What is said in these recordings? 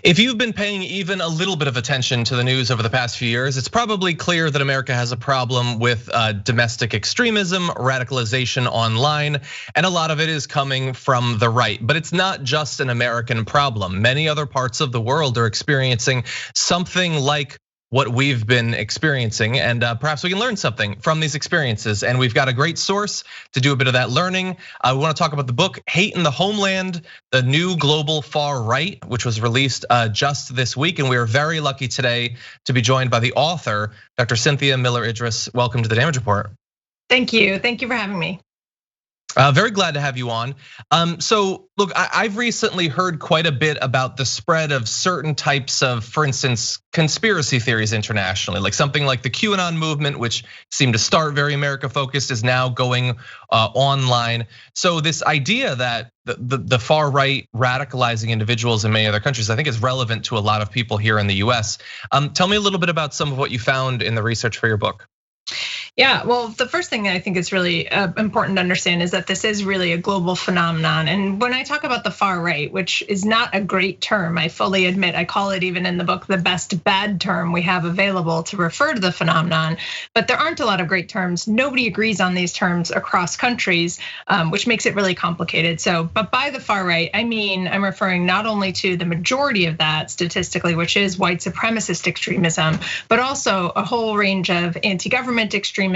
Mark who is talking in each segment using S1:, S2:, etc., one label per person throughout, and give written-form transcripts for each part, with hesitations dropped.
S1: If you've been paying even a little bit of attention to the news over the past few years, it's probably clear that America has a problem with domestic extremism, radicalization online, and a lot of it is coming from the right. But it's not just an American problem. Many other parts of the world are experiencing something like what we've been experiencing, and perhaps we can learn something from these experiences. And we've got a great source to do a bit of that learning. We want to talk about the book, Hate in the Homeland, the New Global Far Right, which was released just this week. And we are very lucky today to be joined by the author, Dr. Cynthia Miller-Idriss. Welcome to the Damage Report.
S2: Thank you for having me.
S1: Very glad to have you on. So look, I've recently heard quite a bit about the spread of certain types of, for instance, conspiracy theories internationally, like something like the QAnon movement, which seemed to start very America focused, is now going online. So this idea that the far right radicalizing individuals in many other countries, I think is relevant to a lot of people here in the US. Tell me a little bit about some of what you found in the research for your book.
S2: Yeah, well, the first thing that I think is really important to understand is that this is really a global phenomenon. And when I talk about the far right, which is not a great term, I fully admit, I call it even in the book the best bad term we have available to refer to the phenomenon. But there aren't a lot of great terms. Nobody agrees on these terms across countries, which makes it really complicated. But by the far right, I mean, I'm referring not only to the majority of that statistically, which is white supremacist extremism, but also a whole range of anti-government extremism,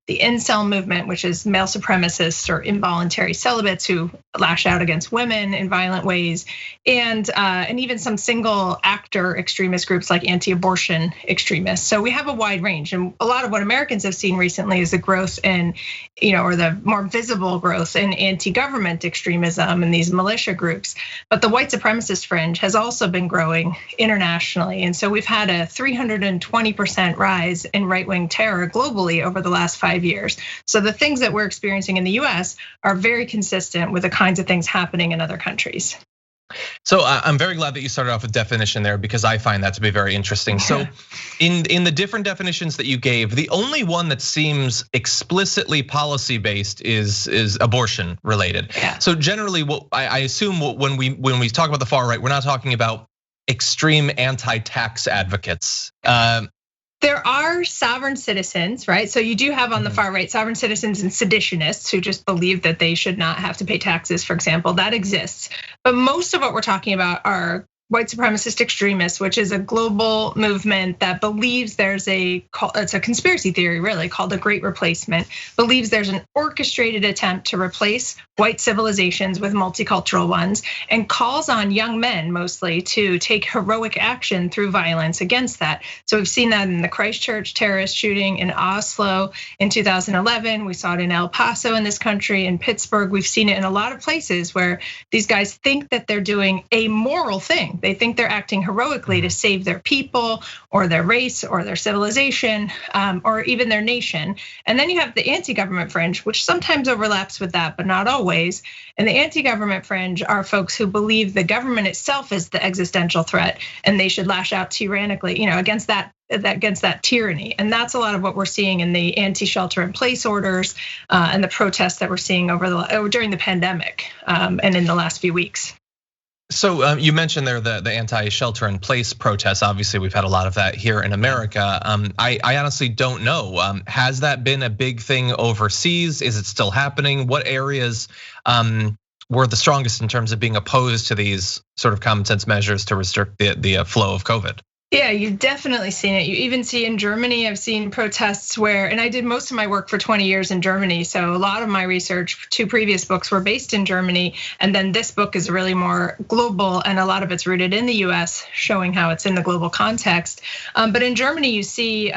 S2: the incel movement, which is male supremacists or involuntary celibates who lash out against women in violent ways, and even some single actor extremist groups like anti-abortion extremists. So we have a wide range, and a lot of what Americans have seen recently is the growth in, or the more visible growth in anti-government extremism and these militia groups. But the white supremacist fringe has also been growing internationally, and so we've had a 320% rise in right-wing terror globally over the last 5 years. So the things that we're experiencing in the US are very consistent with the kinds of things happening in other countries.
S1: So I'm very glad that you started off with definition there, because I find that to be very interesting. So in the different definitions that you gave, the only one that seems explicitly policy based is abortion related.
S2: Yeah.
S1: So generally, what I assume when we talk about the far right, we're not talking about extreme anti-tax advocates.
S2: There are sovereign citizens, right? So you do have on the far right sovereign citizens and seditionists who just believe that they should not have to pay taxes, for example, that exists. But most of what we're talking about are white supremacist extremists, which is a global movement that believes it's a conspiracy theory really called the Great Replacement, believes there's an orchestrated attempt to replace white civilizations with multicultural ones, and calls on young men mostly to take heroic action through violence against that. So we've seen that in the Christchurch terrorist shooting in Oslo in 2011. We saw it in El Paso in this country, in Pittsburgh. We've seen it in a lot of places where these guys think that they're doing a moral thing. They think they're acting heroically to save their people or their race or their civilization or even their nation. And then you have the anti-government fringe, which sometimes overlaps with that, but not always. And the anti-government fringe are folks who believe the government itself is the existential threat and they should lash out tyrannically, against that tyranny. And that's a lot of what we're seeing in the anti-shelter in place orders and the protests that we're seeing during the pandemic and in the last few weeks.
S1: So you mentioned there the anti-shelter in place protests. Obviously, we've had a lot of that here in America. I honestly don't know. Has that been a big thing overseas? Is it still happening? What areas were the strongest in terms of being opposed to these sort of common sense measures to restrict the flow of COVID?
S2: Yeah, you've definitely seen it. You even see in Germany, I've seen protests where, and I did most of my work for 20 years in Germany. So a lot of my research, 2 previous books were based in Germany. And then this book is really more global and a lot of it's rooted in the US, showing how it's in the global context. But in Germany, you see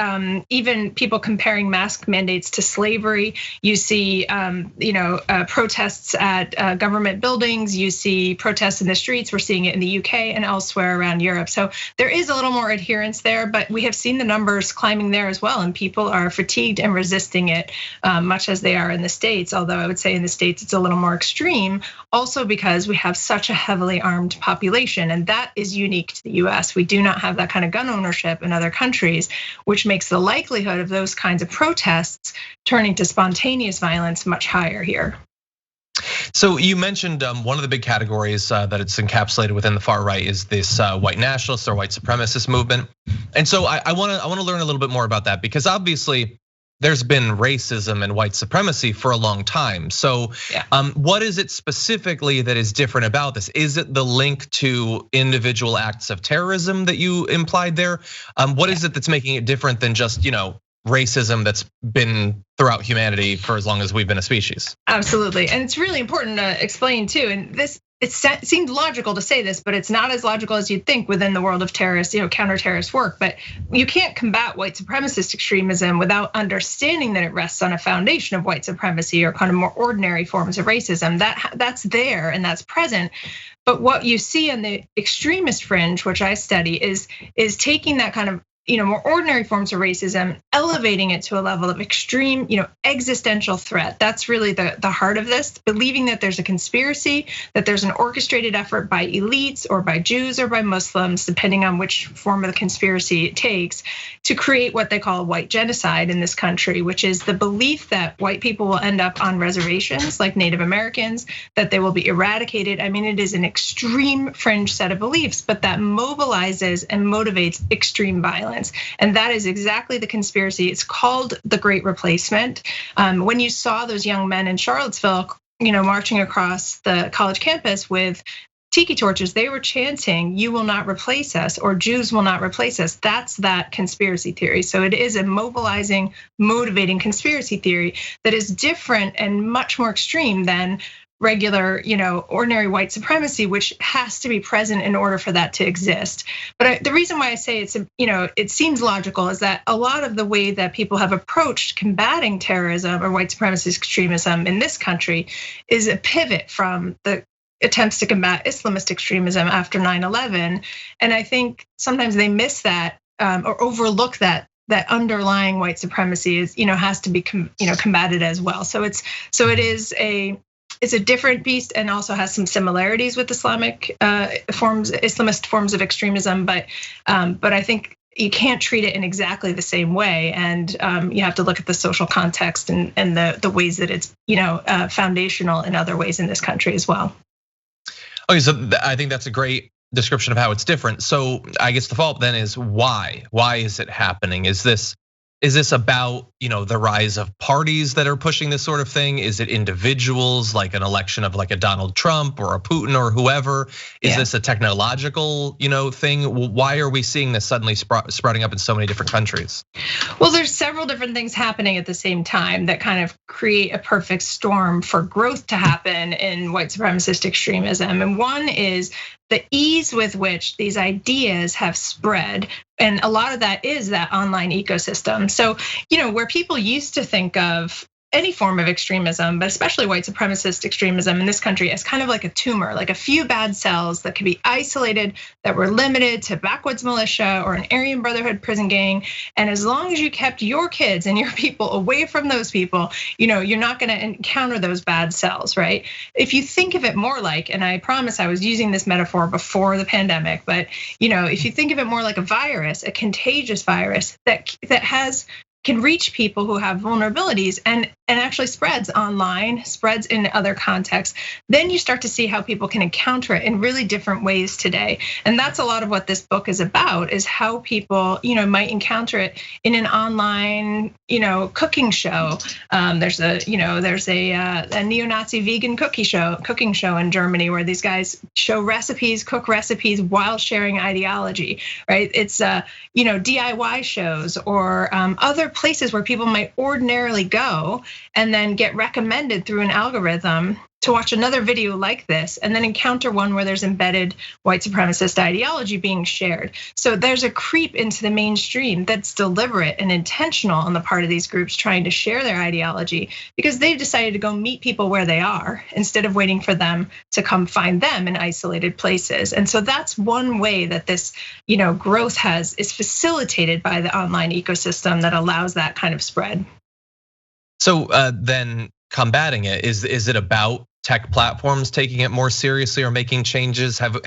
S2: even people comparing mask mandates to slavery. You see protests at government buildings. You see protests in the streets. We're seeing it in the UK and elsewhere around Europe. So there is a little more adherence there, but we have seen the numbers climbing there as well, and people are fatigued and resisting it, much as they are in the States. Although I would say in the States it's a little more extreme, also because we have such a heavily armed population, and that is unique to the US. We do not have that kind of gun ownership in other countries, which makes the likelihood of those kinds of protests turning to spontaneous violence much higher here.
S1: So you mentioned one of the big categories that it's encapsulated within the far right is this white nationalist or white supremacist movement. And so I want to learn a little bit more about that, because obviously there's been racism and white supremacy for a long time. So what is it specifically that is different about this? Is it the link to individual acts of terrorism that you implied there? What is it that's making it different than just, racism that's been throughout humanity for as long as we've been a species?
S2: Absolutely, and it's really important to explain too. And this, it seemed logical to say this, but it's not as logical as you'd think within the world of terrorist, counter-terrorist work. But you can't combat white supremacist extremism without understanding that it rests on a foundation of white supremacy or kind of more ordinary forms of racism. That's there and that's present. But what you see on the extremist fringe, which I study, is taking that kind of more ordinary forms of racism, elevating it to a level of extreme, existential threat. That's really the heart of this, believing that there's a conspiracy, that there's an orchestrated effort by elites or by Jews or by Muslims, depending on which form of the conspiracy it takes, to create what they call a white genocide in this country, which is the belief that white people will end up on reservations like Native Americans, that they will be eradicated. I mean, it is an extreme fringe set of beliefs, but that mobilizes and motivates extreme violence. And that is exactly the conspiracy. It's called the Great Replacement. When you saw those young men in Charlottesville, marching across the college campus with tiki torches, they were chanting, "You will not replace us," or "Jews will not replace us." That's that conspiracy theory. So it is a mobilizing, motivating conspiracy theory that is different and much more extreme than regular, ordinary white supremacy, which has to be present in order for that to exist. But the reason why I say it's, it seems logical is that a lot of the way that people have approached combating terrorism or white supremacist extremism in this country is a pivot from the attempts to combat Islamist extremism after 9/11. And I think sometimes they miss that or overlook that underlying white supremacy is, has to be, combated as well. So it's a different beast and also has some similarities with Islamist forms of extremism, but I think you can't treat it in exactly the same way, and you have to look at the social context and the ways that it's foundational in other ways in this country as well.
S1: Okay, so I think that's a great description of how it's different. So I guess the follow-up then is why? Why is it happening? Is this about, the rise of parties that are pushing this sort of thing? Is it individuals, like an election of like a Donald Trump or a Putin or whoever? Is this a technological, thing? Why are we seeing this suddenly sprouting up in so many different countries?
S2: Well, there's several different things happening at the same time that kind of create a perfect storm for growth to happen in white supremacist extremism. And one is the ease with which these ideas have spread. And a lot of that is that online ecosystem. So, where people used to think of any form of extremism, but especially white supremacist extremism in this country as kind of like a tumor, like a few bad cells that could be isolated, that were limited to backwoods militia or an Aryan Brotherhood prison gang. And as long as you kept your kids and your people away from those people, you're not gonna encounter those bad cells, right? If you think of it more like, and I promise I was using this metaphor before the pandemic, but if you think of it more like a virus, a contagious virus that can reach people who have vulnerabilities and actually spreads online, spreads in other contexts, then you start to see how people can encounter it in really different ways today. And that's a lot of what this book is about, is how people, might encounter it in an online, cooking show. There's a neo-Nazi vegan cooking show in Germany where these guys show recipes, cook recipes while sharing ideology, right? It's DIY shows or other places where people might ordinarily go and then get recommended through an algorithm to watch another video like this and then encounter one where there's embedded white supremacist ideology being shared. So there's a creep into the mainstream that's deliberate and intentional on the part of these groups trying to share their ideology because they've decided to go meet people where they are instead of waiting for them to come find them in isolated places. And so that's one way that this growth is facilitated by the online ecosystem that allows that kind of spread.
S1: So then combating it, is it about tech platforms taking it more seriously or making changes? Have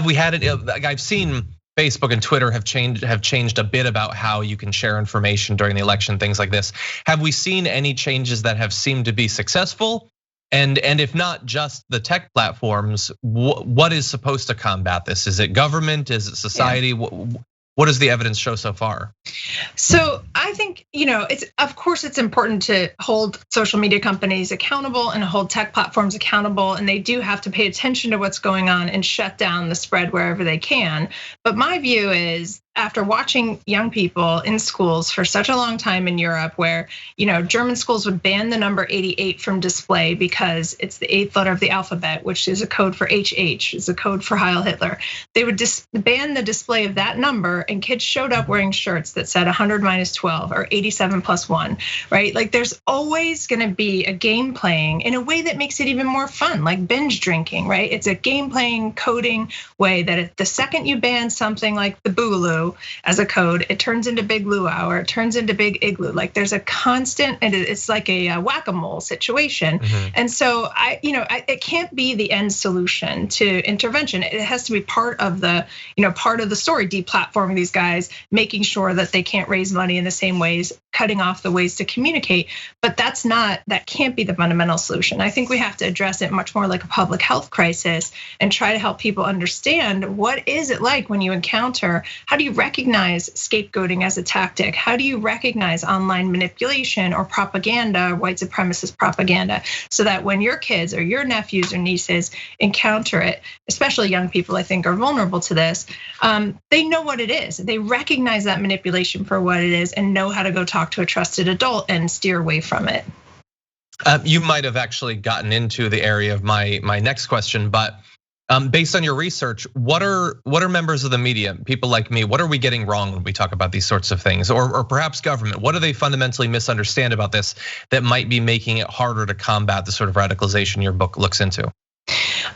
S1: we had it? Like I've seen Facebook and Twitter have changed a bit about how you can share information during the election, things like this. Have we seen any changes that have seemed to be successful? And if not just the tech platforms, what is supposed to combat this? Is it government? Is it society? What does the evidence show so far?
S2: So I think, of course it's important to hold social media companies accountable and hold tech platforms accountable, and they do have to pay attention to what's going on and shut down the spread wherever they can. But my view is, after watching young people in schools for such a long time in Europe, where German schools would ban the number 88 from display because it's the 8th letter of the alphabet, which is a code for HH, is a code for Heil Hitler. They would ban the display of that number, and kids showed up wearing shirts that said 100 minus 12 or 87 plus 1, right? Like there's always gonna be a game playing in a way that makes it even more fun, like binge drinking, right? It's a game playing, coding way that the second you ban something like the Boogaloo as a code, it turns into Big Luau or it turns into Big Igloo. Like there's a constant, and it's like a whack-a-mole situation. And so it can't be the end solution to intervention. It has to be part of the story, deplatforming these guys, making sure that they can't raise money in the same ways, cutting off the ways to communicate. But that can't be the fundamental solution. I think we have to address it much more like a public health crisis and try to help people understand, what is it like when you encounter, how do you recognize scapegoating as a tactic? How do you recognize online manipulation or propaganda, white supremacist propaganda, so that when your kids or your nephews or nieces encounter it, especially young people I think are vulnerable to this, they know what it is. They recognize that manipulation for what it is and know how to go talk to a trusted adult and steer away from it.
S1: You might have actually gotten into the area of my next question, but based on your research, what are members of the media, people like me, what are we getting wrong when we talk about these sorts of things? Or perhaps government, what do they fundamentally misunderstand about this that might be making it harder to combat the sort of radicalization your book looks into?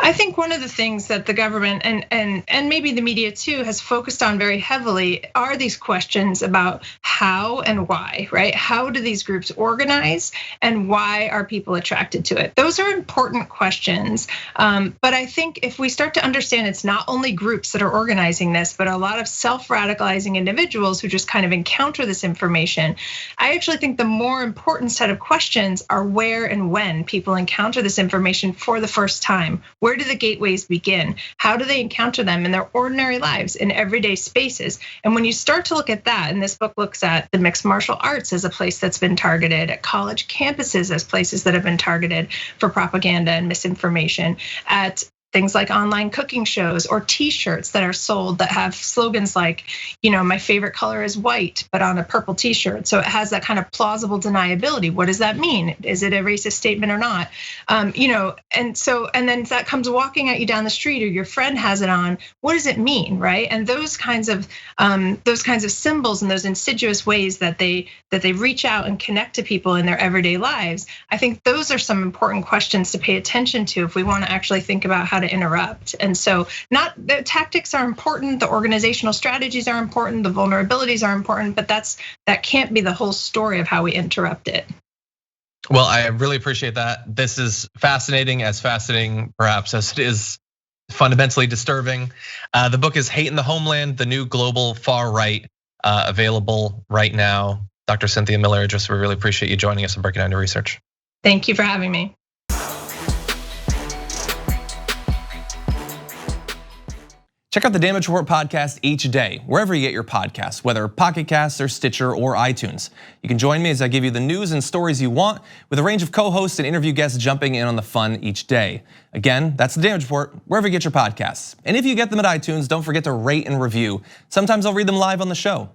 S2: I think one of the things that the government and maybe the media too has focused on very heavily are these questions about how and why, right? How do these groups organize and why are people attracted to it? Those are important questions. But I think if we start to understand it's not only groups that are organizing this, but a lot of self-radicalizing individuals who just kind of encounter this information, I actually think the more important set of questions are where and when people encounter this information for the first time. Where do the gateways begin? How do they encounter them in their ordinary lives, in everyday spaces? And when you start to look at that, and this book looks at the mixed martial arts as a place that's been targeted, at college campuses as places that have been targeted for propaganda and misinformation, at things like online cooking shows or t-shirts that are sold that have slogans like, my favorite color is white, but on a purple t-shirt. So it has that kind of plausible deniability. What does that mean? Is it a racist statement or not? And then that comes walking at you down the street, or your friend has it on. What does it mean, right? And those kinds of symbols and those insidious ways that they reach out and connect to people in their everyday lives. I think those are some important questions to pay attention to if we want to actually think about how to interrupt. And so the tactics are important, the organizational strategies are important, the vulnerabilities are important, but that can't be the whole story of how we interrupt it.
S1: Well, I really appreciate that. This is fascinating perhaps as it is fundamentally disturbing. The book is Hate in the Homeland, the New Global Far Right, available right now. Dr. Cynthia Miller-Idriss, we really appreciate you joining us and breaking down your research.
S2: Thank you for having me.
S3: Check out the Damage Report podcast each day, wherever you get your podcasts, whether Pocket Casts or Stitcher or iTunes. You can join me as I give you the news and stories you want, with a range of co-hosts and interview guests jumping in on the fun each day. Again, that's the Damage Report, wherever you get your podcasts. And if you get them at iTunes, don't forget to rate and review. Sometimes I'll read them live on the show.